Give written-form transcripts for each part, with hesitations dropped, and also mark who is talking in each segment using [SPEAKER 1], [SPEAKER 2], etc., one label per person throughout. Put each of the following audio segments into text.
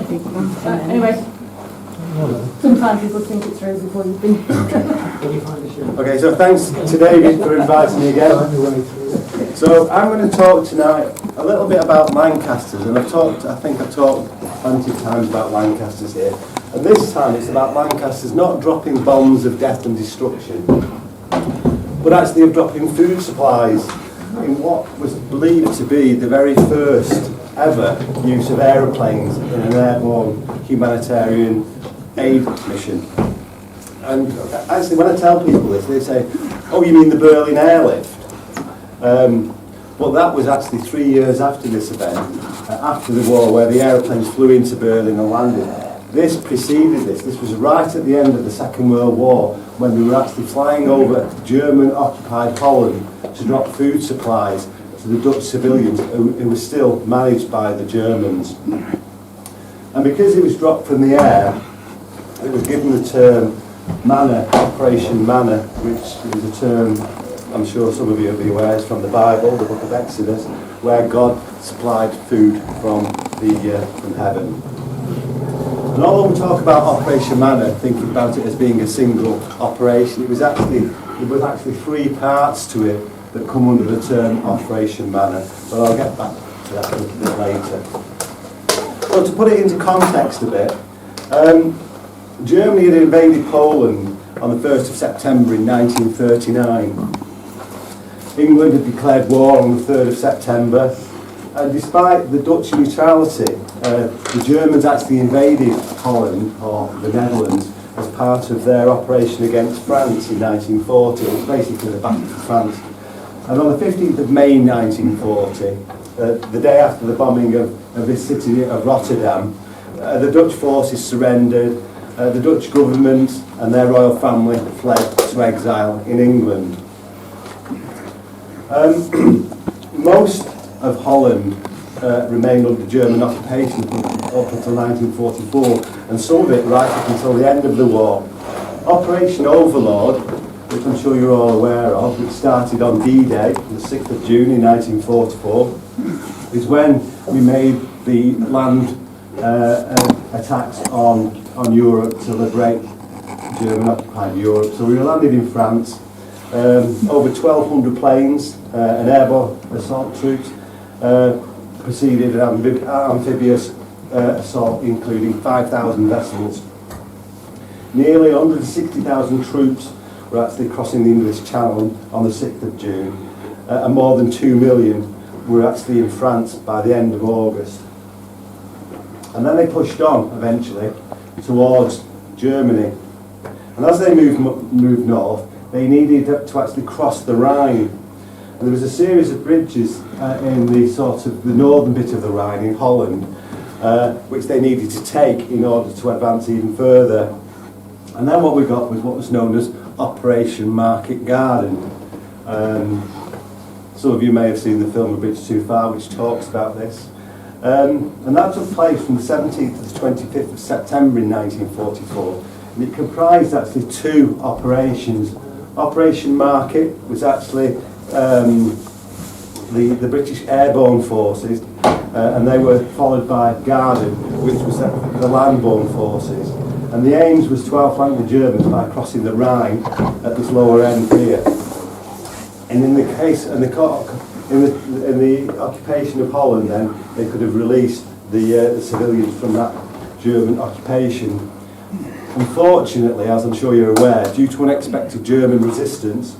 [SPEAKER 1] Anyway, sometimes you could think it through before you've been.
[SPEAKER 2] Okay, so thanks to David for inviting me again. So I'm going to talk tonight a little bit about Lancasters, and I think I've talked plenty of times about Lancasters here. And this time it's about Lancasters not dropping bombs of death and destruction, but actually of dropping food supplies in what was believed to be the very first ever use of aeroplanes in an airborne humanitarian aid mission. And actually when I tell people this, they say, oh, you mean the Berlin airlift? But that was actually 3 years after this event, after the war, where the aeroplanes flew into Berlin and landed. This preceded this. This was right at the end of the Second World War, when we were actually flying over German-occupied Holland to drop food supplies to the Dutch civilians who were still managed by the Germans. And because it was dropped from the air, it was given the term Manna, Operation Manna, which is a term I'm sure some of you will be aware is from the Bible, the book of Exodus, where God supplied food from heaven. And although we talk about Operation Manna, thinking about it as being a single operation, there was actually 3 parts to it that come under the term Operation Manna. But I'll get back to that a little bit later. But to put it into context a bit, Germany had invaded Poland on the 1st of September in 1939. England had declared war on the 3rd of September, and despite the Dutch neutrality, the Germans actually invaded Holland, or the Netherlands, as part of their operation against France in 1940. It was basically the battle for France. And on the 15th of May 1940, the day after the bombing of this city of Rotterdam, the Dutch forces surrendered. The Dutch government and their royal family fled to exile in England. Most of Holland remained under German occupation up until 1944, and some of it right up until the end of the war. Operation Overlord, which I'm sure you're all aware of, which started on D-Day, the 6th of June in 1944, is when we made the land attacks on Europe to liberate German-occupied Europe. So we were landed in France. Over 1,200 planes and airborne assault troops preceded an amphibious assault, including 5,000 vessels. Nearly 160,000 troops were actually crossing the English Channel on the 6th of June, and more than 2 million were actually in France by the end of August. And then they pushed on, eventually, towards Germany. And as they moved north, they needed to actually cross the Rhine. And there was a series of bridges in the northern bit of the Rhine in Holland, which they needed to take in order to advance even further. And then what we got was what was known as Operation Market Garden. Some of you may have seen the film A Bridge Too Far, which talks about this. And that took place from the 17th to the 25th of September in 1944. And it comprised actually 2 operations. Operation Market was actually the British airborne forces, and they were followed by Garden, which was the landborne forces. And the aims was to outflank the Germans by crossing the Rhine at this lower end here. And in the case, in the occupation of Holland, then they could have released the civilians from that German occupation. Unfortunately, as I'm sure you're aware, due to unexpected German resistance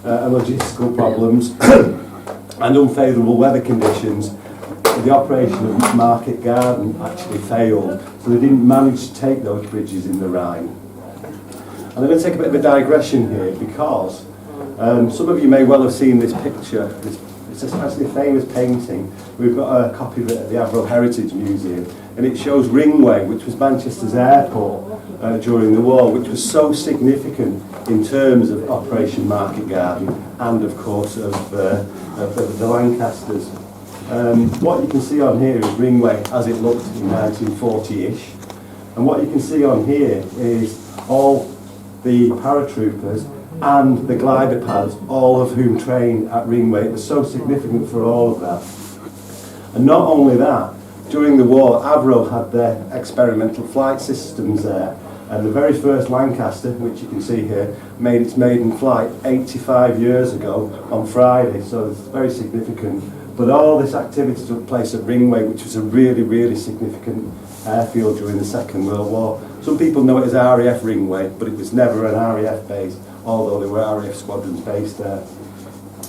[SPEAKER 2] and logistical problems and unfavourable weather conditions, the operation of Market Garden actually failed. So they didn't manage to take those bridges in the Rhine. And I'm going to take a bit of a digression here, because some of you may well have seen this picture. It's actually a famous painting. We've got a copy of it at the Avro Heritage Museum, and it shows Ringway, which was Manchester's airport during the war, which was so significant in terms of Operation Market Garden and, of course, of the Lancasters. What you can see on here is Ringway as it looked in 1940-ish, and what you can see on here is all the paratroopers and the glider pads, all of whom trained at Ringway. It was so significant for all of that. And not only that, during the war, Avro had their experimental flight systems there, and the very first Lancaster, which you can see here, made its maiden flight 85 years ago on Friday, so it's very significant. But all this activity took place at Ringway, which was a really, really significant airfield during the Second World War. Some people know it as RAF Ringway, but it was never an RAF base, although there were RAF squadrons based there.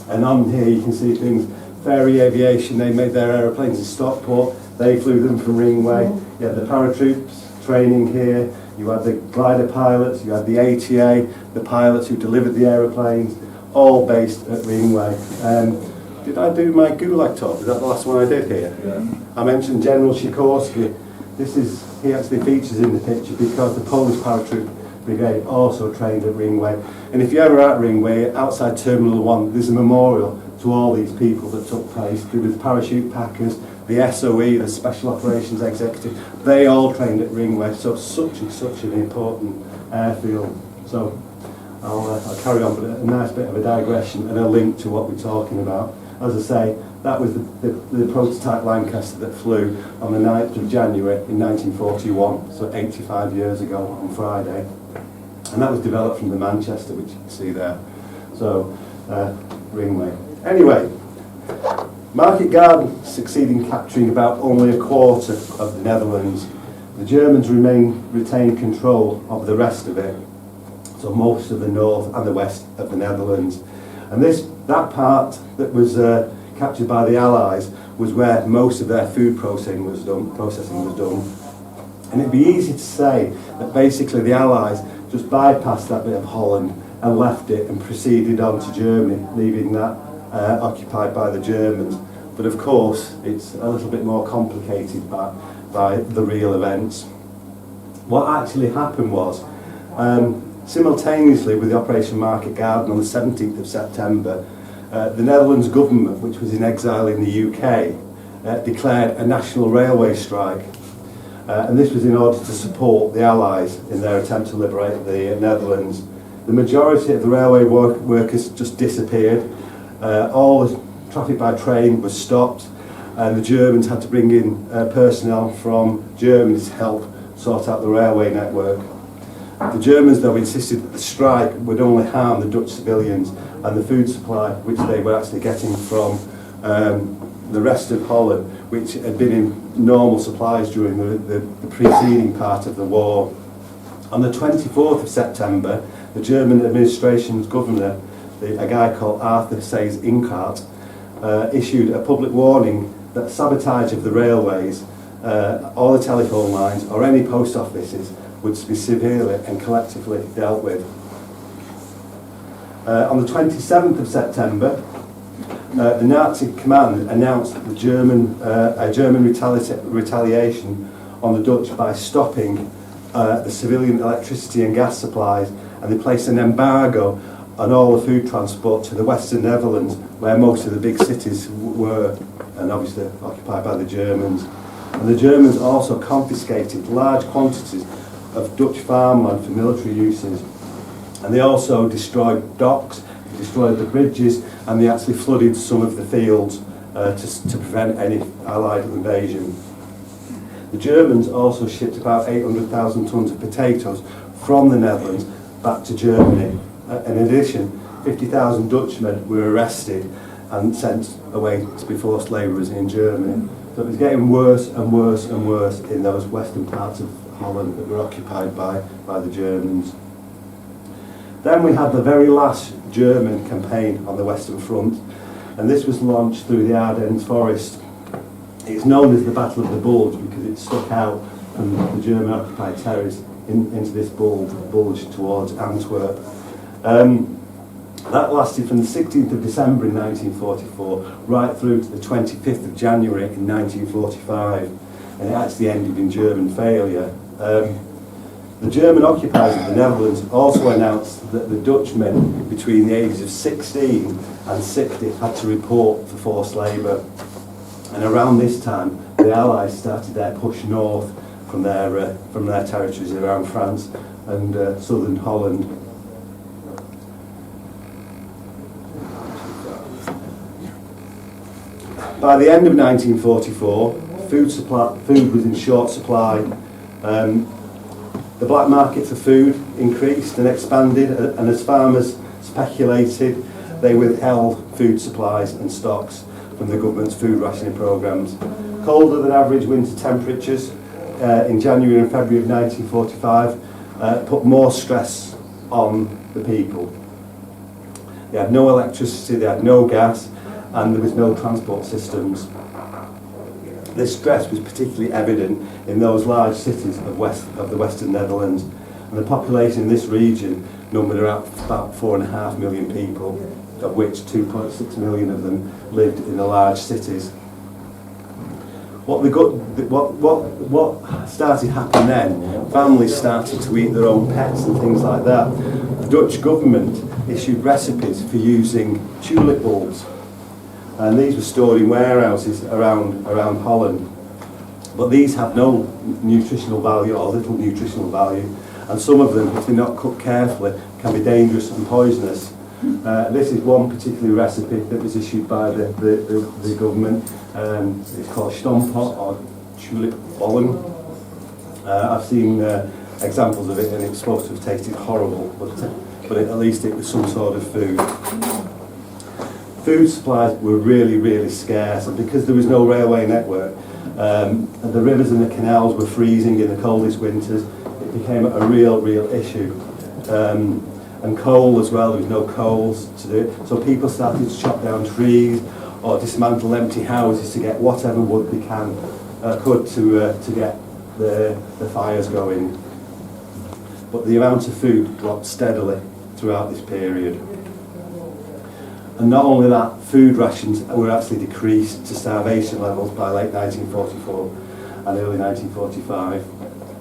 [SPEAKER 2] And on here you can see things, Fairey Aviation, they made their aeroplanes in Stockport, they flew them from Ringway. You had the paratroops training here, you had the glider pilots, you had the ATA, the pilots who delivered the aeroplanes, all based at Ringway. Did I do my Gulag talk? Is that the last one I did here? Yeah. I mentioned General Sikorski. He actually features in the picture because the Polish paratroop brigade also trained at Ringway. And if you're ever at Ringway, outside Terminal 1, there's a memorial to all these people that took place. There was parachute packers, the SOE, the Special Operations Executive, they all trained at Ringway, so such an important airfield. So I'll carry on, but a nice bit of a digression and a link to what we're talking about. As I say, that was the prototype Lancaster that flew on the 9th of January in 1941, so 85 years ago on Friday. And that was developed from the Manchester, which you can see there. So, Ringway. Anyway, Market Garden succeeded in capturing about only a quarter of the Netherlands. The Germans retained control of the rest of it, so most of the north and the west of the Netherlands. And that part that was captured by the Allies was where most of their food processing was done. And it'd be easy to say that basically the Allies just bypassed that bit of Holland and left it and proceeded on to Germany, leaving that occupied by the Germans. But of course, it's a little bit more complicated by the real events. What actually happened was, simultaneously with the Operation Market Garden on the 17th of September, the Netherlands government, which was in exile in the UK, declared a national railway strike. And this was in order to support the Allies in their attempt to liberate the Netherlands. The majority of the railway workers just disappeared. All the traffic by train was stopped, and the Germans had to bring in personnel from Germany to help sort out the railway network. The Germans, though, insisted that the strike would only harm the Dutch civilians, and the food supply, which they were actually getting from the rest of Holland, which had been in normal supplies during the preceding part of the war. On the 24th of September, the German administration's governor, a guy called Arthur Seyss-Inquart, issued a public warning that sabotage of the railways, all the telephone lines, or any post offices would be severely and collectively dealt with. On the 27th of September, the Nazi command announced that a German retaliation on the Dutch by stopping the civilian electricity and gas supplies, and they placed an embargo on all the food transport to the Western Netherlands, where most of the big cities were, and obviously occupied by the Germans. And the Germans also confiscated large quantities of Dutch farmland for military uses. And they also destroyed docks, destroyed the bridges, and they actually flooded some of the fields to prevent any Allied invasion. The Germans also shipped about 800,000 tonnes of potatoes from the Netherlands back to Germany. In addition, 50,000 Dutchmen were arrested and sent away to be forced labourers in Germany. So it was getting worse and worse and worse in those western parts of Holland that were occupied by the Germans. Then we had the very last German campaign on the Western Front, and this was launched through the Ardennes forest. It's known as the Battle of the Bulge because it stuck out from the German occupied territories into this bulge towards Antwerp. That lasted from the 16th of December in 1944 right through to the 25th of January in 1945, and it actually ended in German failure. The German occupiers of the Netherlands also announced that the Dutchmen between the ages of 16 and 60 had to report for forced labour. And around this time, the Allies started their push north from their territories around France and southern Holland. By the end of 1944, food was in short supply. The black market for food increased and expanded, and as farmers speculated, they withheld food supplies and stocks from the government's food rationing programmes. Colder than average winter temperatures in January and February of 1945 put more stress on the people. They had no electricity, they had no gas, and there was no transport systems. This stress was particularly evident in those large cities of the Western Netherlands, and the population in this region numbered about 4.5 million people, of which 2.6 million of them lived in the large cities. What started happening then, families started to eat their own pets and things like that. The Dutch government issued recipes for using tulip bulbs, and these were stored in warehouses around Holland. But these have no nutritional value, or little nutritional value, and some of them, if they're not cooked carefully, can be dangerous and poisonous. This is one particular recipe that was issued by the government. It's called stomppot or tulip bollen. I've seen examples of it, and it's supposed to have tasted horrible, but at least it was some sort of food. Food supplies were really scarce, and because there was no railway network, the rivers and the canals were freezing in the coldest winters, it became a real issue. And coal as well, there was no coals to do it, so people started to chop down trees or dismantle empty houses to get whatever wood they could to get the fires going. But the amount of food dropped steadily throughout this period. And not only that, food rations were actually decreased to starvation levels by late 1944 and early 1945.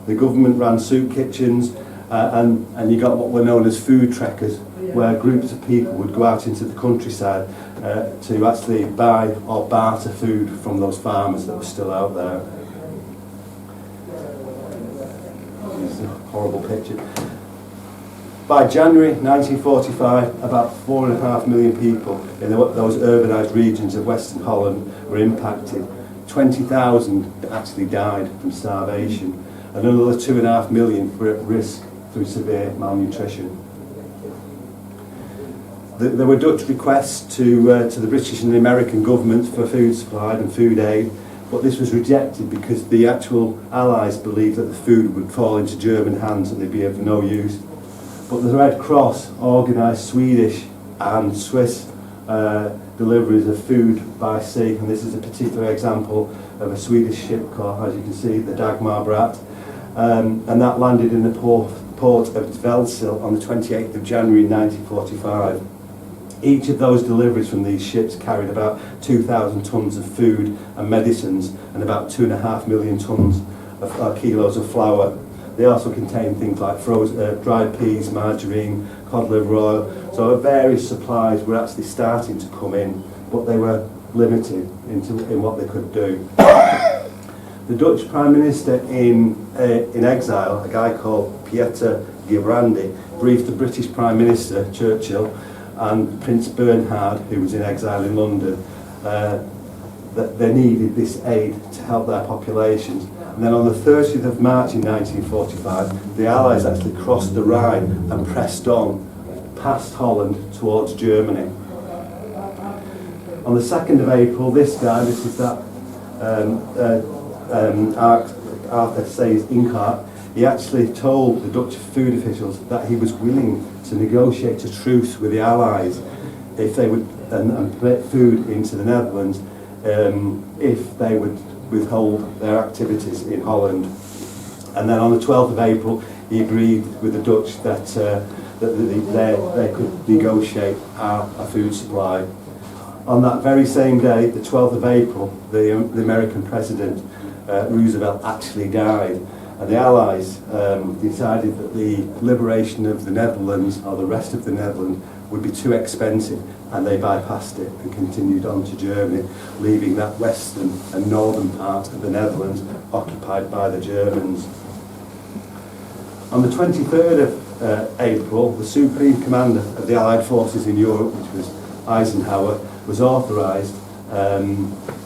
[SPEAKER 2] The government ran soup kitchens, and you got what were known as food trekkers, where groups of people would go out into the countryside to actually buy or barter food from those farmers that were still out there. It's a horrible picture. By January 1945, about 4.5 million people in those urbanised regions of Western Holland were impacted. 20,000 actually died from starvation, and another 2.5 million were at risk through severe malnutrition. There were Dutch requests to the British and the American governments for food supply and food aid, but this was rejected because the actual Allies believed that the food would fall into German hands and they'd be of no use. But the Red Cross organised Swedish and Swiss deliveries of food by sea, and this is a particular example of a Swedish ship called, as you can see, the Dagmar Bratt, and that landed in the port of Vale on the 28th of January 1945. Each of those deliveries from these ships carried about 2,000 tonnes of food and medicines and about 2.5 million tonnes of kilos of flour. They also contained things like dried peas, margarine, cod liver oil. So various supplies were actually starting to come in, but they were limited in what they could do. The Dutch Prime Minister in exile, a guy called Pieter Geerbrandi, briefed the British Prime Minister, Churchill, and Prince Bernhard, who was in exile in London, that they needed this aid to help their populations. And then on the 30th of March in 1945, the Allies actually crossed the Rhine and pressed on past Holland towards Germany. On the 2nd of April, this is that Arthur Sayers Inkart, he actually told the Dutch food officials that he was willing to negotiate a truce with the Allies if they would and put food into the Netherlands if they would withhold their activities in Holland. And then on the 12th of April, he agreed with the Dutch that they could negotiate a food supply. On that very same day, the 12th of April, the American President Roosevelt actually died, and the Allies decided that the liberation of the Netherlands, or the rest of the Netherlands, would be too expensive, and they bypassed it and continued on to Germany, leaving that western and northern part of the Netherlands occupied by the Germans. On the 23rd of April, the Supreme Commander of the Allied forces in Europe, which was Eisenhower, was authorised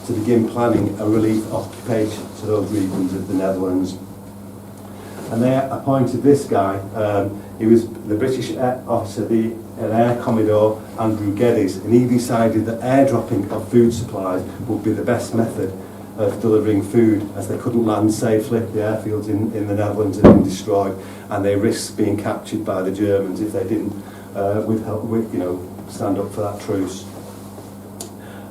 [SPEAKER 2] to begin planning a relief occupation to those regions of the Netherlands. And they appointed this guy, he was the British officer, an Air Commodore, Andrew Geddes, and he decided that airdropping of food supplies would be the best method of delivering food, as they couldn't land safely. The airfields in the Netherlands had been destroyed, and they risked being captured by the Germans if they didn't stand up for that truce.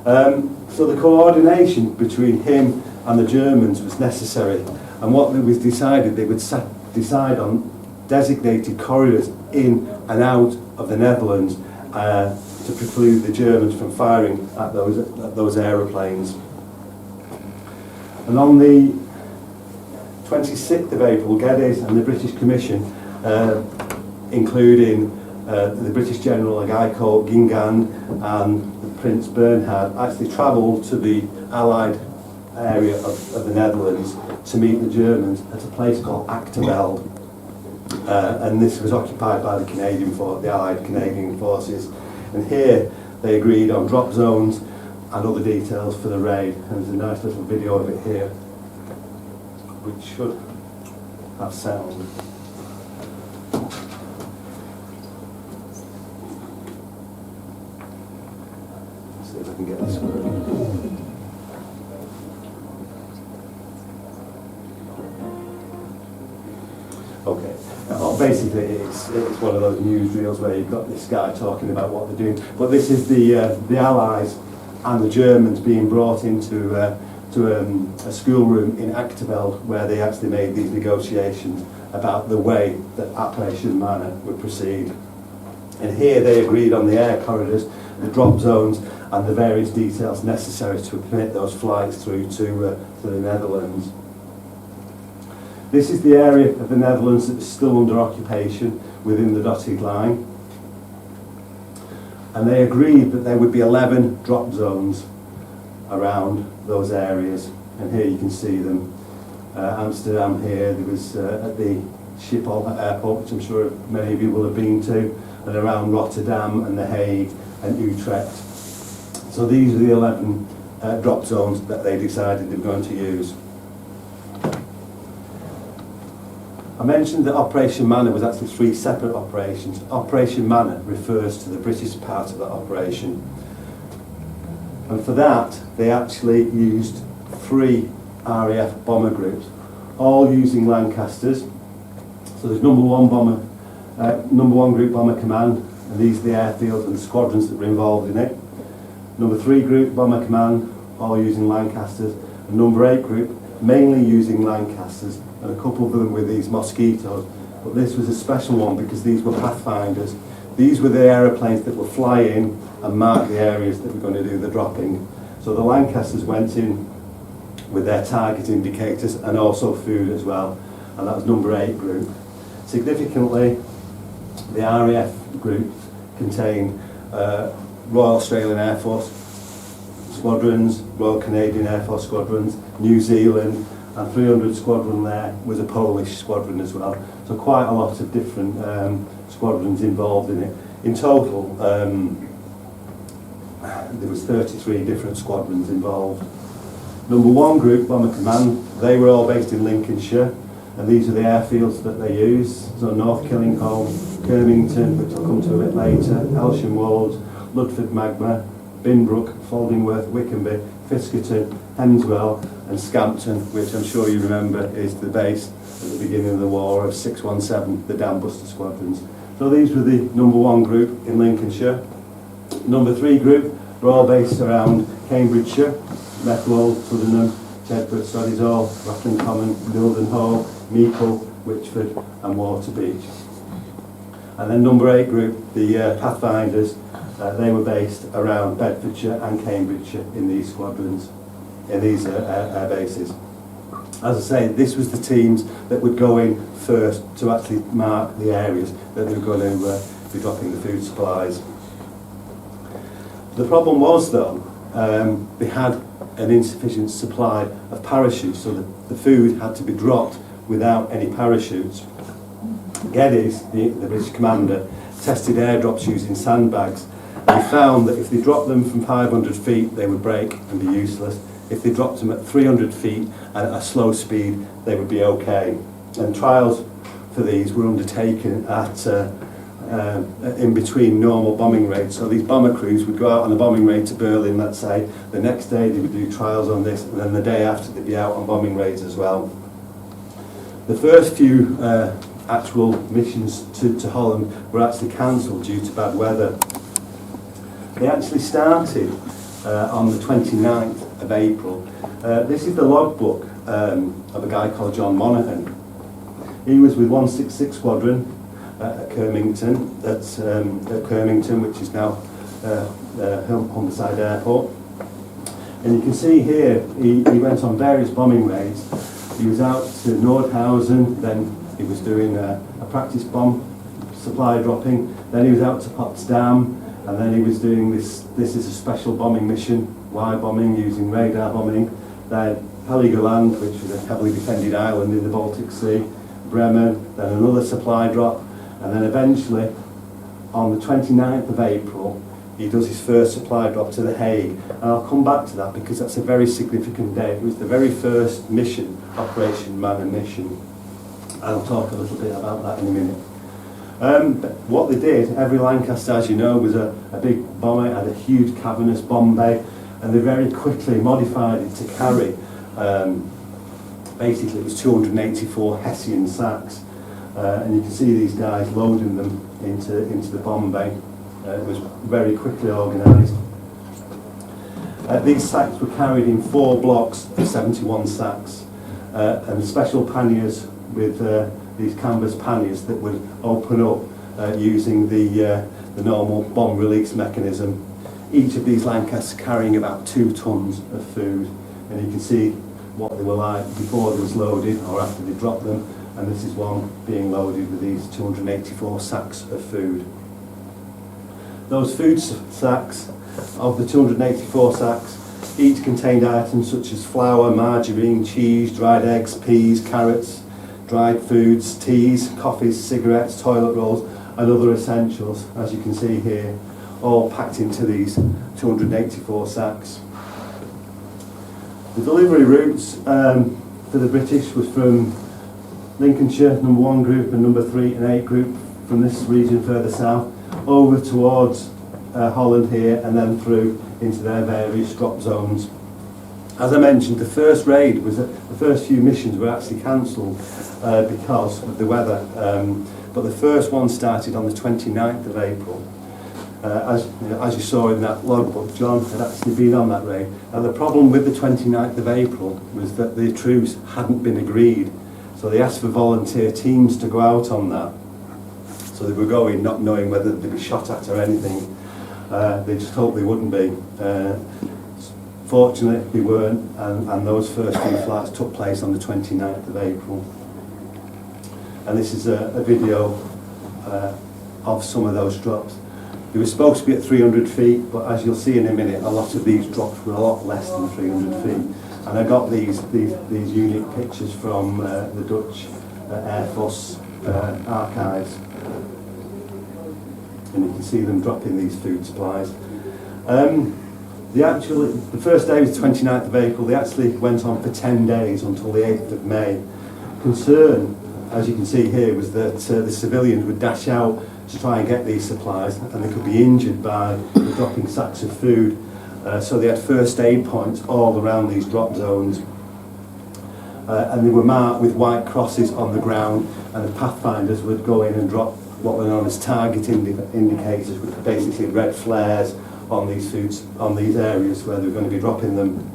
[SPEAKER 2] So the coordination between him and the Germans was necessary, and what was decided, they would decide on designated corridors in and out of the Netherlands to preclude the Germans from firing at those aeroplanes. And on the 26th of April, Geddes and the British Commission, including the British General, a guy called Guingand, and Prince Bernhard, actually travelled to the Allied area of the Netherlands to meet the Germans at a place called Achterveld. And this was occupied by the Allied Canadian forces. And here they agreed on drop zones and other details for the raid. And there's a nice little video of it here, which should have sound. Let's see if I can get this working. Okay. Basically, it's one of those newsreels where you've got this guy talking about what they're doing. But this is the Allies and the Germans being brought into a schoolroom in Achterveld, where they actually made these negotiations about the way that Operation Manna would proceed. And here they agreed on the air corridors, the drop zones, and the various details necessary to permit those flights through to the Netherlands. This is the area of the Netherlands that is still under occupation within the dotted line. And they agreed that there would be 11 drop zones around those areas. And here you can see them. Amsterdam here, there was at the Schiphol airport, which I'm sure many of you will have been to, and around Rotterdam and The Hague and Utrecht. So these are the 11 drop zones that they decided they were going to use. I mentioned that Operation Manna was actually 3 separate operations. Operation Manna refers to the British part of that operation. And for that, they actually used 3 RAF bomber groups, all using Lancasters. So there's number 1 Group Bomber Command, and these are the airfields and the squadrons that were involved in it. Number 3 Group Bomber Command, all using Lancasters, and number 8 Group, mainly using Lancasters, and a couple of them with these Mosquitoes. But this was a special one because these were Pathfinders. These were the aeroplanes that would fly in and mark the areas that were going to do the dropping. So the Lancasters went in with their target indicators and also food as well, and that was number 8 Group. Significantly, the RAF group contained Royal Australian Air Force squadrons, Royal Canadian Air Force squadrons, New Zealand, and 300 Squadron there was a Polish squadron as well. So quite a lot of different squadrons involved in it. In total, there was 33 different squadrons involved. Number 1 Group Bomber Command, they were all based in Lincolnshire, and these are the airfields that they use. So North Killingholme, Kirmington, which I'll come to a bit later, Elsham Wolds, Ludford Magma, Binbrook, Foldingworth, Wickenby, Fiskerton, Henswell and Scampton, which I'm sure you remember is the base at the beginning of the war of 617, the Dam Buster squadrons. So these were the number 1 group in Lincolnshire. Number 3 group were all based around Cambridgeshire, Methwold, Tuddenham, Chedworth, Solihull, Rockland Common, Mildenhall, Meikle, Whitchford and Waterbeach. And then number 8 group, the Pathfinders, they were based around Bedfordshire and Cambridgeshire in these squadrons, in these air bases. As I say, this was the teams that would go in first to actually mark the areas that they were going to be dropping the food supplies. The problem was, though, they had an insufficient supply of parachutes, so the food had to be dropped without any parachutes. Geddes, the British commander, tested airdrops using sandbags. He found that if they dropped them from 500 feet, they would break and be useless. if they dropped them at 300 feet and at a slow speed, they would be okay. And trials for these were undertaken at in between normal bombing raids. So these bomber crews would go out on a bombing raid to Berlin, let's say. The next day they would do trials on this, and then the day after they'd be out on bombing raids as well. The first few actual missions to Holland were actually cancelled due to bad weather. They actually started on the 29th of April. This is the logbook of a guy called John Monaghan. He was with 166 Squadron at Kirmington, which is now Humberside Airport. And you can see here, he went on various bombing raids. He was out to Nordhausen, then he was doing a practice bomb supply dropping, then he was out to Potsdam, and then he was doing this is a special bombing mission, wire bombing using radar bombing. Then Heligoland, which was a heavily defended island in the Baltic Sea, Bremen, then another supply drop, and then eventually on the 29th of April he does his first supply drop to The Hague. And I'll come back to that because that's a very significant day. It was the very first mission, Operation Manna mission. I'll talk a little bit about that in a minute. But what they did, every Lancaster, as you know, was a big bomber. It had a huge cavernous bomb bay, and they very quickly modified it to carry, basically it was 284 Hessian sacks. And you can see these guys loading them into the bomb bay. It was very quickly organised. These sacks were carried in 4 blocks of 71 sacks, and special panniers with these canvas panniers that would open up using the normal bomb release mechanism. Each of these Lancasters carrying about 2 tons of food, and you can see what they were like before they was loaded or after they dropped them, and this is one being loaded with these 284 sacks of food. Those food sacks, of the 284 sacks, each contained items such as flour, margarine, cheese, dried eggs, peas, carrots, dried foods, teas, coffees, cigarettes, toilet rolls and other essentials, as you can see here, all packed into these 284 sacks. The delivery routes for the British was from Lincolnshire, number 1 group, and number 3 and 8 group from this region further south, over towards Holland here, and then through into their various drop zones. As I mentioned, the first raid was the first few missions were actually cancelled because of the weather, but the first one started on the 29th of April. As you saw in that logbook, John had actually been on that raid. Now the problem with the 29th of April was that the truce hadn't been agreed, so they asked for volunteer teams to go out on that. So they were going not knowing whether they'd be shot at or anything. They just hoped they wouldn't be. Fortunately, they weren't, and those first few flights took place on the 29th of April. And this is a video of some of those drops. They were supposed to be at 300 feet, but as you'll see in a minute, a lot of these drops were a lot less than 300 feet. And I got these unique pictures from the Dutch Air Force archives. And you can see them dropping these food supplies. The first day was the 29th of April. They actually went on for 10 days until the 8th of May. Concern, as you can see here, was that the civilians would dash out to try and get these supplies, and they could be injured by the dropping sacks of food. So they had first aid points all around these drop zones. And they were marked with white crosses on the ground, and the pathfinders would go in and drop what were known as target indicators, which were basically red flares on these foods, on these areas where they were going to be dropping them.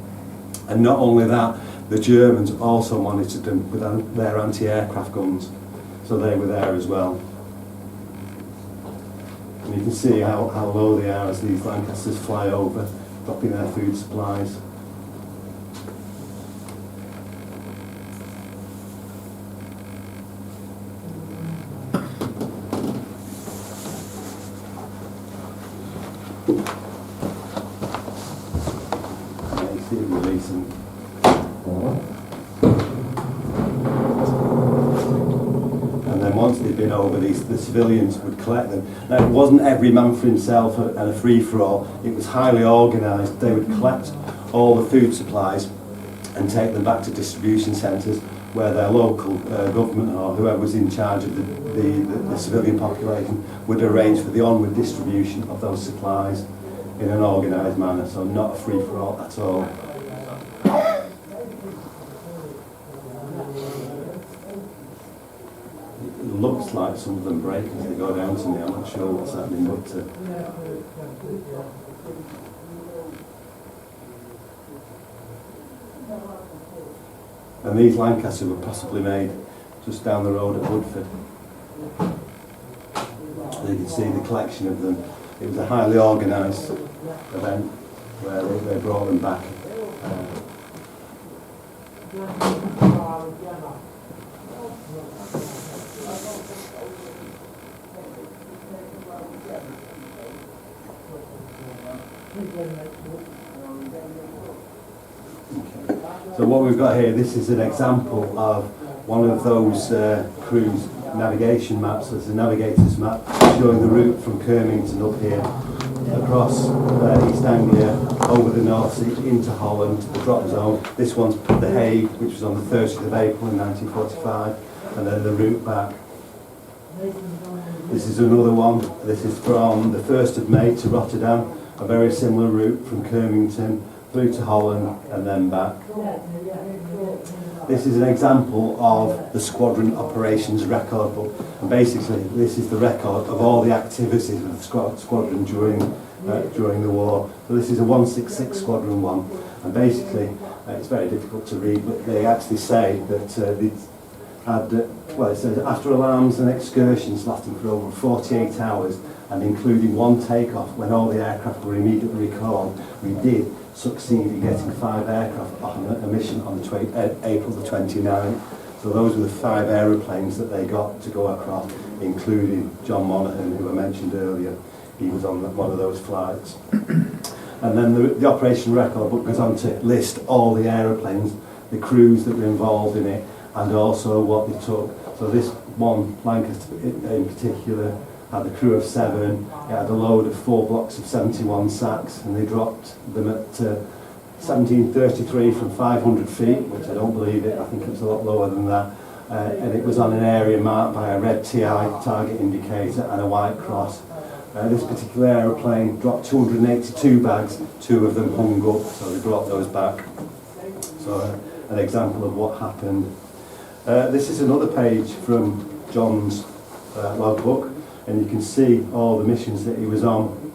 [SPEAKER 2] And not only that, the Germans also monitored them with their anti-aircraft guns, so they were there as well. And you can see how low they are as these Lancasters fly over, dropping their food supplies. And then once they'd been over, the civilians would collect them. Now it wasn't every man for himself and a free-for-all, it was highly organised. They would collect all the food supplies and take them back to distribution centres where their local government or whoever was in charge of the civilian population would arrange for the onward distribution of those supplies in an organised manner, so not a free-for-all at all. It looks like some of them break as they go down to me, I'm not sure what's happening, but and these Lancaster were possibly made just down the road at Woodford. You can see the collection of them. It was a highly organised event where they brought them back. So what we've got here, this is an example of one of those cruise navigation maps. There's a navigator's map showing the route from Kirmington up here, across East Anglia, over the North Sea, into Holland, to the drop zone. This one's The Hague, which was on the 30th of April in 1945, and then the route back. This is another one. This is from the 1st of May to Rotterdam, a very similar route from Kirmington through to Holland and then back. This is an example of the squadron operations record book, and basically this is the record of all the activities of the squadron during the war. So this is a 166 squadron one, and basically it's very difficult to read, but they actually say that they had, well, it says after alarms and excursions lasting for over 48 hours and including one takeoff when all the aircraft were immediately recalled, we did succeed in getting 5 aircraft on a mission on April the 29th. So those were the 5 aeroplanes that they got to go across, including John Monaghan, who I mentioned earlier. He was on one of those flights. And then the operation record book goes on to list all the aeroplanes, the crews that were involved in it, and also what they took. So this one, Lancaster in particular, had a crew of 7, it had a load of 4 blocks of 71 sacks, and they dropped them at 1733 from 500 feet, which I don't believe it, I think it was a lot lower than that, and it was on an area marked by a red TI target indicator and a white cross. This particular aeroplane dropped 282 bags, 2 of them hung up, so they brought those back. So an example of what happened. This is another page from John's logbook, and you can see all the missions that he was on.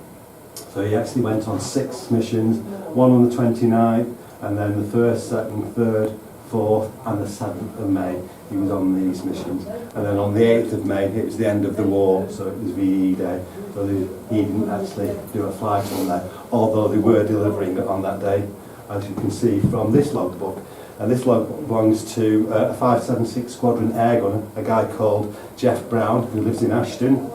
[SPEAKER 2] So he actually went on 6 missions, one on the 29th, and then the 1st, 2nd, 3rd, 4th and the 7th of May he was on these missions. And then on the 8th of May it was the end of the war, so it was VE Day, so he didn't actually do a flight on that, although they were delivering it on that day, as you can see from this logbook. And this logbook belongs to a 576 Squadron airgunner, a guy called Jeff Brown, who lives in Ashton.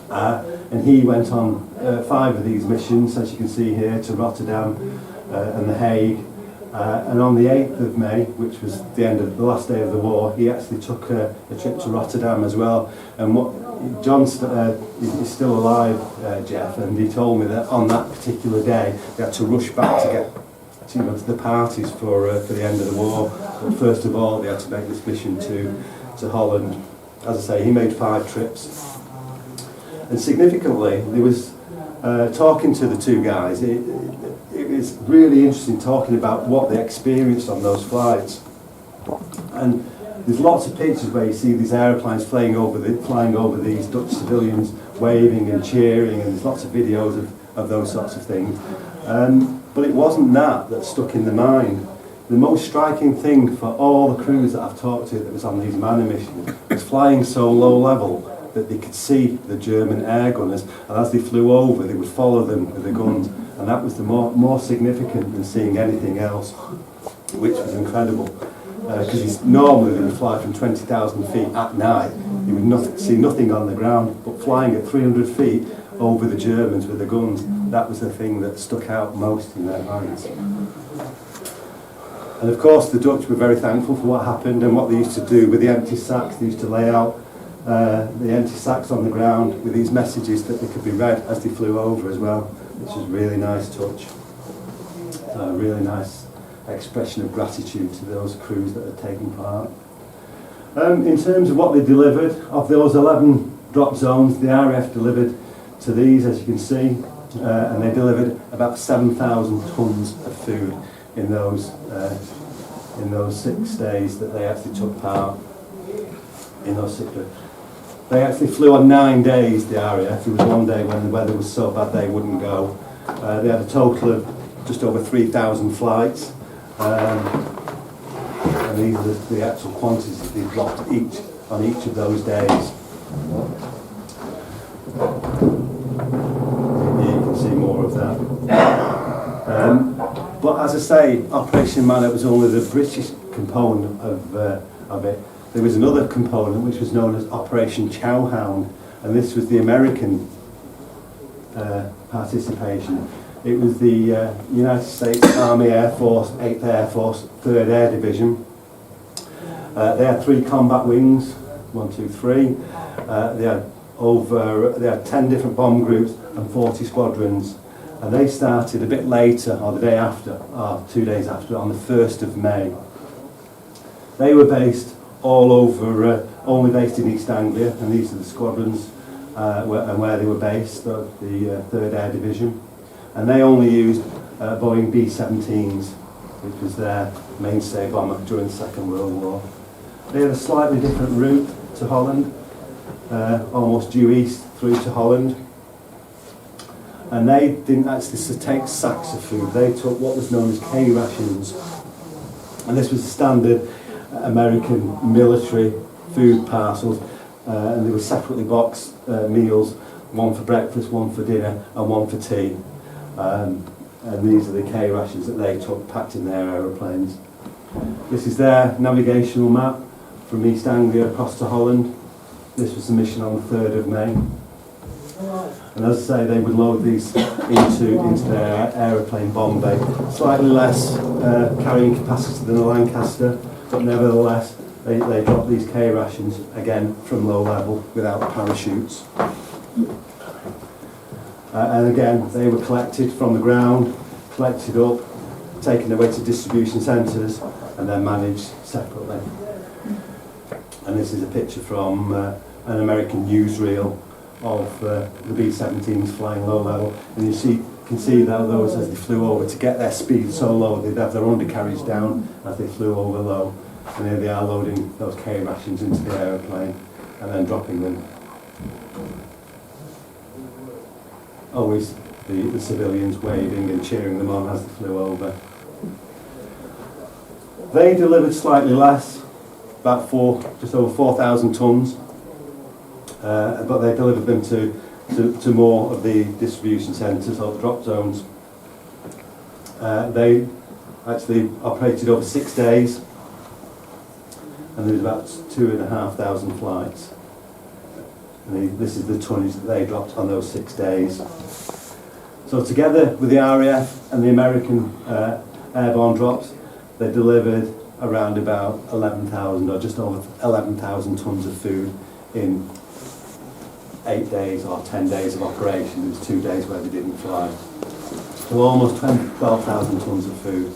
[SPEAKER 2] And he went on 5 of these missions, as you can see here, to Rotterdam and The Hague. And on the 8th of May, which was the end of the last day of the war, he actually took a trip to Rotterdam as well. And John's is still alive, Jeff, and he told me that on that particular day they had to rush back to get to the parties for the end of the war. But first of all, they had to make this mission to Holland. As I say, he made 5 trips. And significantly, there was talking to the 2 guys. It was really interesting talking about what they experienced on those flights. And there's lots of pictures where you see these aeroplanes flying over these Dutch civilians, waving and cheering, and there's lots of videos of those sorts of things. But it wasn't that stuck in the mind. The most striking thing for all the crews that I've talked to that was on these Manna missions was flying so low level that they could see the German air gunners, and as they flew over they would follow them with the guns, and that was the more significant than seeing anything else, which was incredible. Because normally they would fly from 20,000 feet at night, you would see nothing on the ground, but flying at 300 feet over the Germans with the guns, that was the thing that stuck out most in their minds. And of course the Dutch were very thankful for what happened and what they used to do with the empty sacks. They used to lay out the empty sacks on the ground with these messages that they could be read as they flew over as well, which was a really nice touch. A really nice expression of gratitude to those crews that had taken part. In terms of what they delivered, of those 11 drop zones, the RAF delivered to these, as you can see, and they delivered about 7,000 tonnes of food in those 6 days that they actually took part in those 6 days. They actually flew on 9 days, the RAF. There was one day when the weather was so bad they wouldn't go. They had a total of just over 3,000 flights. And these are the actual quantities that they dropped on each of those days. Here you can see more of that. But as I say, Operation Manna was only the British component of it. There was another component which was known as Operation Chowhound, and this was the American participation. It was the United States Army Air Force, 8th Air Force, 3rd Air Division. They had 3 combat wings, 1, 2, 3. They had 10 different bomb groups and 40 squadrons. And they started a bit later, or the day after, or 2 days after, on the 1st of May. They were based all over, only based in East Anglia, and these are the squadrons where they were based, the 3rd Air Division. And they only used Boeing B-17s, which was their mainstay bomber during the Second World War. They had a slightly different route to Holland, almost due east through to Holland. And they didn't actually take sacks of food, they took what was known as K rations. And this was the standard American military food parcels, and they were separately boxed meals, one for breakfast, one for dinner, and one for tea. And these are the K rations that they took, packed in their aeroplanes. This is their navigational map from East Anglia across to Holland. This was the mission on the 3rd of May. And as I say, they would load these into their aeroplane bomb bay. Slightly less carrying capacity than a Lancaster, but nevertheless, they dropped these K rations, again, from low level, without parachutes. And again, they were collected from the ground, collected up, taken away to distribution centres, and then managed separately. And this is a picture from an American newsreel of the B-17s flying low level. And you can see that those, as they flew over, to get their speed so low, they'd have their undercarriage down as they flew over low. And here they are loading those K rations into the aeroplane and then dropping them. Always the civilians waving and cheering them on as they flew over. They delivered slightly less, about just over 4,000 tonnes, but they delivered them to more of the distribution centres or the drop zones. They actually operated over 6 days, and there was about 2,500 flights. And this is the tonnage that they dropped on those 6 days. So together with the RAF and the American airborne drops, they delivered around about 11,000 or just over 11,000 tonnes of food in 8 days or 10 days of operation. There was 2 days where they didn't fly. So almost 12,000 tonnes of food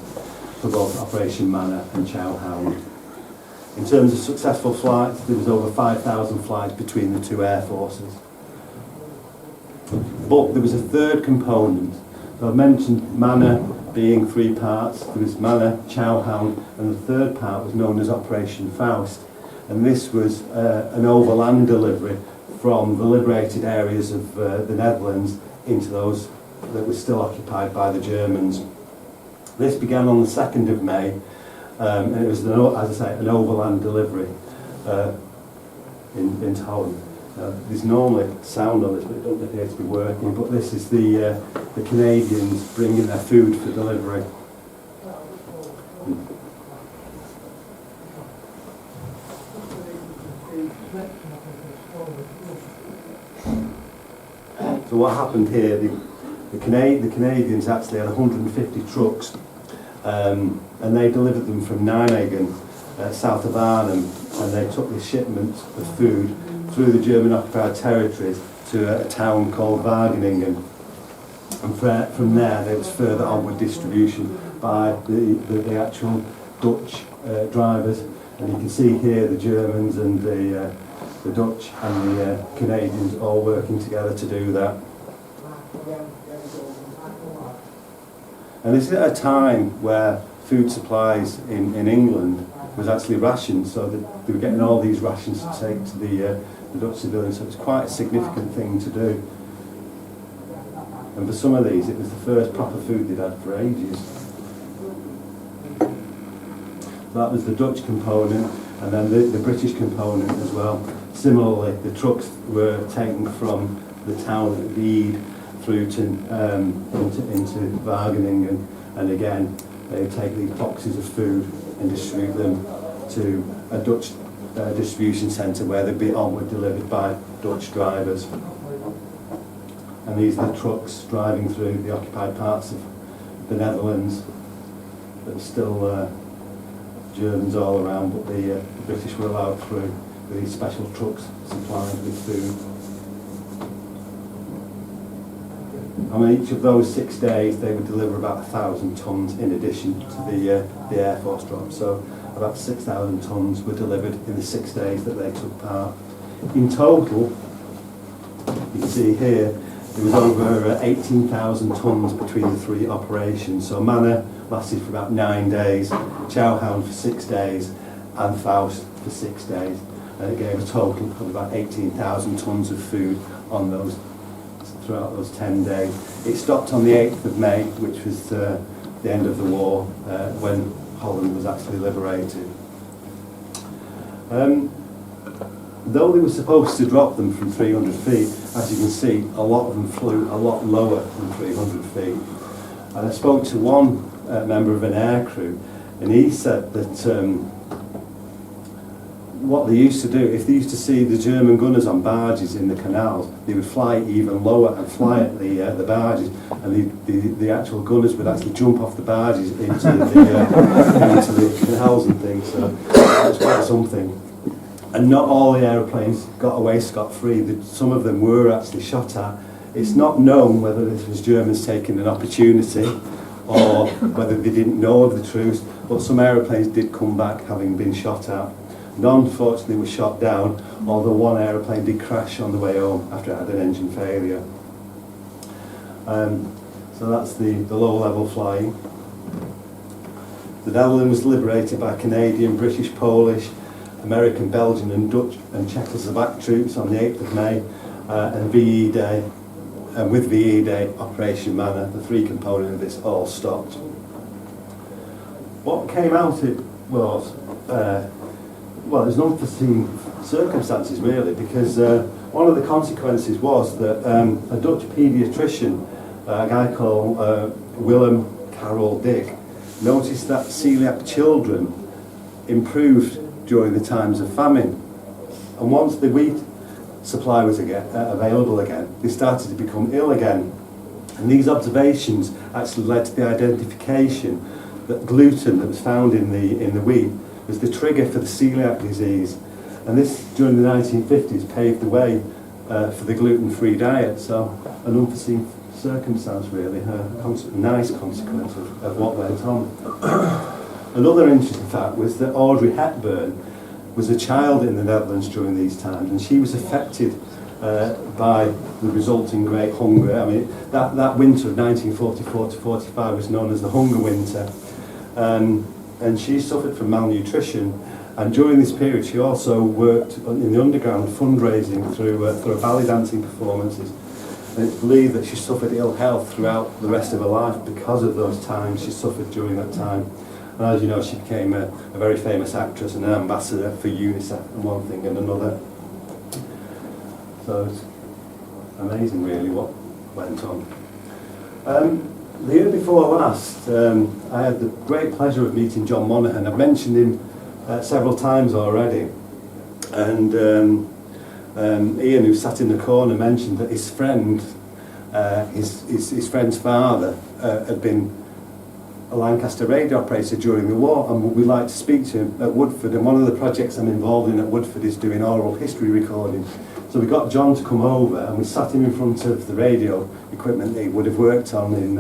[SPEAKER 2] for both Operation Manna and Chowhound. In terms of successful flights, there was over 5,000 flights between the 2 air forces. But there was a third component. So I mentioned Manna being 3 parts. There was Manna, Chowhound, and the third part was known as Operation Faust. And this was an overland delivery from the liberated areas of the Netherlands into those that were still occupied by the Germans. This began on the 2nd of May, and it was, as I say, an overland delivery into Holland. There's normally sound on this, but it doesn't appear to be working. But this is the Canadians bringing their food for delivery. So what happened here? The Canadians actually had 150 trucks, and they delivered them from Nijmegen, south of Arnhem, and they took the shipments of food through the German occupied territories to a town called Wageningen. And from there there was further onward distribution by the actual Dutch drivers, and you can see here the Germans and the Dutch and the Canadians all working together to do that. And this is at a time where food supplies in England was actually rationed, so that they were getting all these rations to take to the Dutch civilians, so it was quite a significant thing to do. And for some of these, it was the first proper food they'd had for ages. That was the Dutch component, and then the British component as well. Similarly, the trucks were taken from the town of Vale through to into Wageningen, and again they would take these boxes of food and distribute them to a Dutch distribution centre where they'd be onward delivered by Dutch drivers. And these are the trucks driving through the occupied parts of the Netherlands. There's still Germans all around, but the British were allowed through with these special trucks supplied with food. And on each of those 6 days they would deliver about 1,000 tonnes in addition to the Air Force drop. So about 6,000 tonnes were delivered in the 6 days that they took part. In total, you can see here, there was over 18,000 tonnes between the three operations. So Manna lasted for about 9 days, Chowhound for 6 days, and Faust for 6 days. And it gave a total of about 18,000 tonnes of food on those throughout those 10 days. It stopped on the 8th of May, which was the end of the war, when Holland was actually liberated. Though they were supposed to drop them from 300 feet, as you can see, a lot of them flew a lot lower than 300 feet. And I spoke to one member of an aircrew, and he said that what they used to do, if they used to see the German gunners on barges in the canals, they would fly even lower and fly at the barges, and the actual gunners would actually jump off the barges into the canals and things. So that was quite something. And not all the aeroplanes got away scot-free. Some of them were actually shot at. It's not known whether this was Germans taking an opportunity or whether they didn't know of the truce, but some aeroplanes did come back having been shot at. None, unfortunately, were shot down, although one aeroplane did crash on the way home after it had an engine failure. So that's the low-level flying. The Netherlands was liberated by Canadian, British, Polish, American, Belgian and Dutch and Czechoslovak troops on the 8th of May, and VE Day, and with VE Day, Operation Manna, the three components of this all stopped. What came out it was, well, there's unforeseen circumstances really, because one of the consequences was that a Dutch paediatrician, a guy called Willem Carol Dick, noticed that celiac children improved during the times of famine. And once the wheat supply was available again, they started to become ill again. And these observations actually led to the identification that gluten that was found in the wheat was the trigger for the celiac disease. And this, during the 1950s, paved the way for the gluten-free diet. So an unforeseen circumstance really, a nice consequence of what went on. Another interesting fact was that Audrey Hepburn was a child in the Netherlands during these times, and she was affected by the resulting Great Hunger. I mean, that winter of 1944 to 45 was known as the Hunger Winter, and she suffered from malnutrition. And during this period, she also worked in the underground fundraising through ballet dancing performances. And it's believed that she suffered ill health throughout the rest of her life because of those times she suffered during that time. And as you know, she became a very famous actress and an ambassador for UNICEF and one thing and another. So it's amazing really what went on. The year before last, I had the great pleasure of meeting John Monaghan. I've mentioned him several times already. And Ian, who sat in the corner, mentioned that his friend, his friend's father, had been a Lancaster radio operator during the war, and we'd like to speak to him at Woodford. And one of the projects I'm involved in at Woodford is doing oral history recording So we got John to come over, and we sat him in front of the radio equipment that he would have worked on in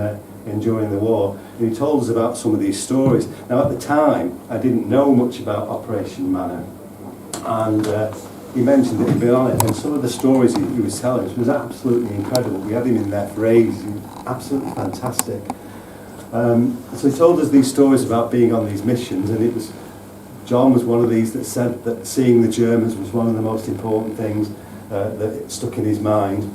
[SPEAKER 2] during the war, and he told us about some of these stories. Now at the time, I didn't know much about Operation Manna, and he mentioned that he'd been on it, and some of the stories he was telling us was absolutely incredible. We had him in there for ages, he was absolutely fantastic. So he told us these stories about being on these missions, and John was one of these that said that seeing the Germans was one of the most important things that stuck in his mind.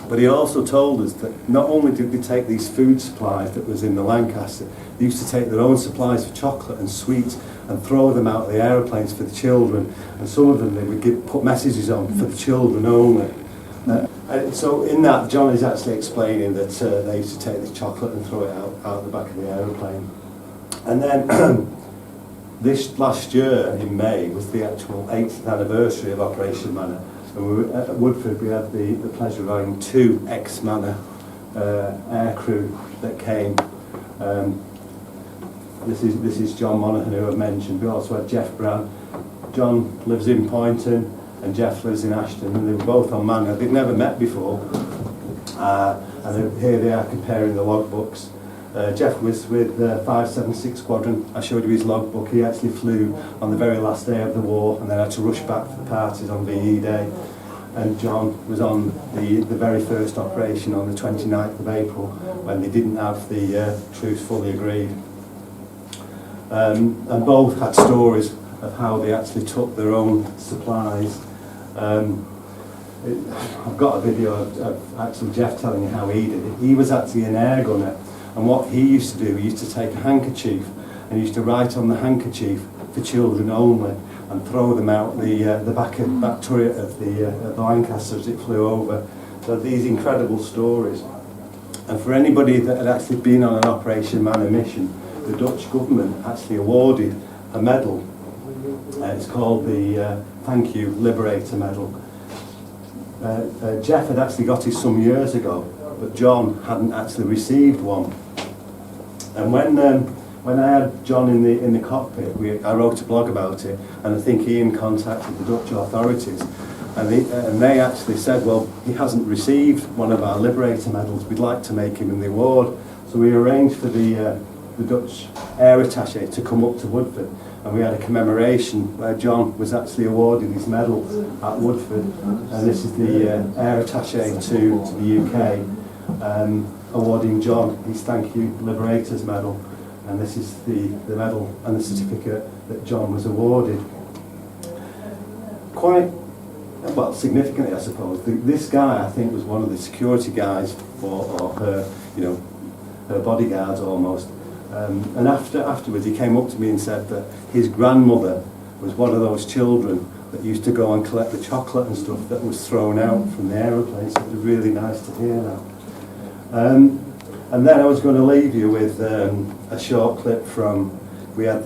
[SPEAKER 2] But he also told us that not only did they take these food supplies that was in the Lancaster, they used to take their own supplies of chocolate and sweets and throw them out of the aeroplanes for the children, and some of them they would put messages on for the children only. So in that, John is actually explaining that they used to take this chocolate and throw it out the back of the aeroplane. And then this last year in May was the actual 8th anniversary of Operation Manna. And we were at Woodford. We had the pleasure of having 2 ex-Manna aircrew that came. This is John Monaghan, who I've mentioned. We also had Jeff Brown. John lives in Poynton and Jeff lives in Ashton, and they were both on Manna. They'd never met before, and here they are comparing the logbooks. Jeff was with the 576 Squadron. I showed you his logbook. He actually flew on the very last day of the war and then had to rush back for the parties on VE Day. And John was on the very first operation on the 29th of April when they didn't have the truce fully agreed. And both had stories of how they actually took their own supplies. I've got a video of actually Jeff telling you how he did it. He was actually an air gunner. And what he used to do, he used to take a handkerchief and he used to write on the handkerchief for children only and throw them out the back turret of the Lancaster as it flew over. So these incredible stories. And for anybody that had actually been on an Operation Manna mission, the Dutch government actually awarded a medal. It's called the Thank You Liberator Medal. Jeff had actually got it some years ago, but John hadn't actually received one. And when I had John in the cockpit, I wrote a blog about it, and I think Ian contacted the Dutch authorities, and they actually said, well, he hasn't received one of our Liberator medals, we'd like to make him in the award. So we arranged for the Dutch air attaché to come up to Woodford, and we had a commemoration where John was actually awarded his medal at Woodford, and this is the air attaché to the UK, awarding John his Thank You Liberators medal, and this is the medal and the certificate that John was awarded. Quite, well, significantly I suppose, this guy I think was one of the security guys or her, her bodyguards almost. And afterwards he came up to me and said that his grandmother was one of those children that used to go and collect the chocolate and stuff that was thrown out from the aeroplane, so it was really nice to hear that. And then I was going to leave you with a short clip from, we had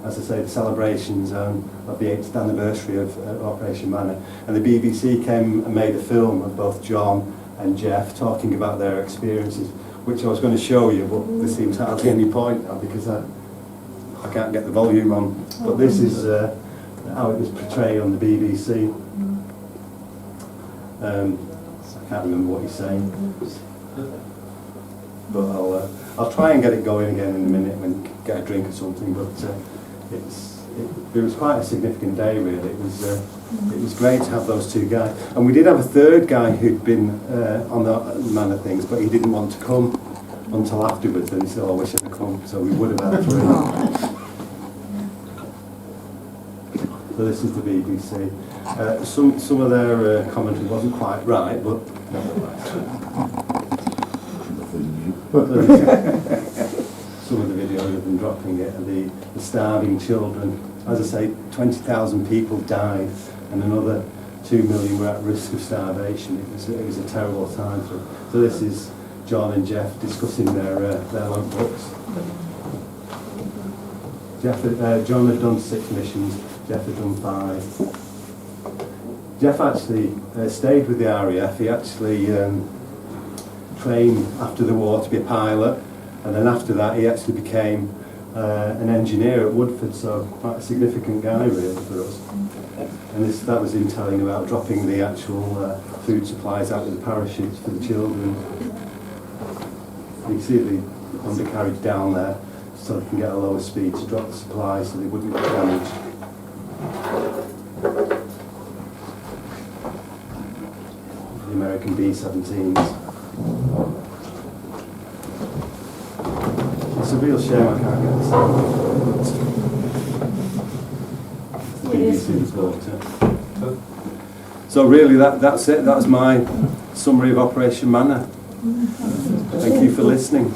[SPEAKER 2] as I say, the celebrations of the 8th anniversary of Operation Manna, and the BBC came and made a film of both John and Jeff talking about their experiences, which I was going to show you, but there seems hardly any point now because I can't get the volume on. But this is how it was portrayed on the BBC. I can't remember what he's saying, but I'll try and get it going again in a minute when you get a drink or something. But it was quite a significant day, really. It was great to have those 2 guys, and we did have a 3rd guy who'd been on the Manna things, but he didn't want to come until afterwards, and he said, "Oh, I wish I'd come." So we would have had 3. So this is the BBC. Some of their commentary wasn't quite right, but some of the videos have been dropping it, and the starving children. As I say, 20,000 people died, and another 2 million were at risk of starvation. It was a terrible time for them. So this is John and Jeff discussing their logbooks. John had done 6 missions, Jeff had done 5. Jeff actually stayed with the RAF. He actually trained after the war to be a pilot, and then after that he actually became an engineer at Woodford, so quite a significant guy really for us. And that was him telling about dropping the actual food supplies out with the parachutes for the children. You can see the undercarriage down there, so they can get a lower speed to drop the supplies so they wouldn't get damaged. The American B-17s. It's a real shame I can't get this out. BBC reporter. So really that's it. That's my summary of Operation Manna. Thank you for listening.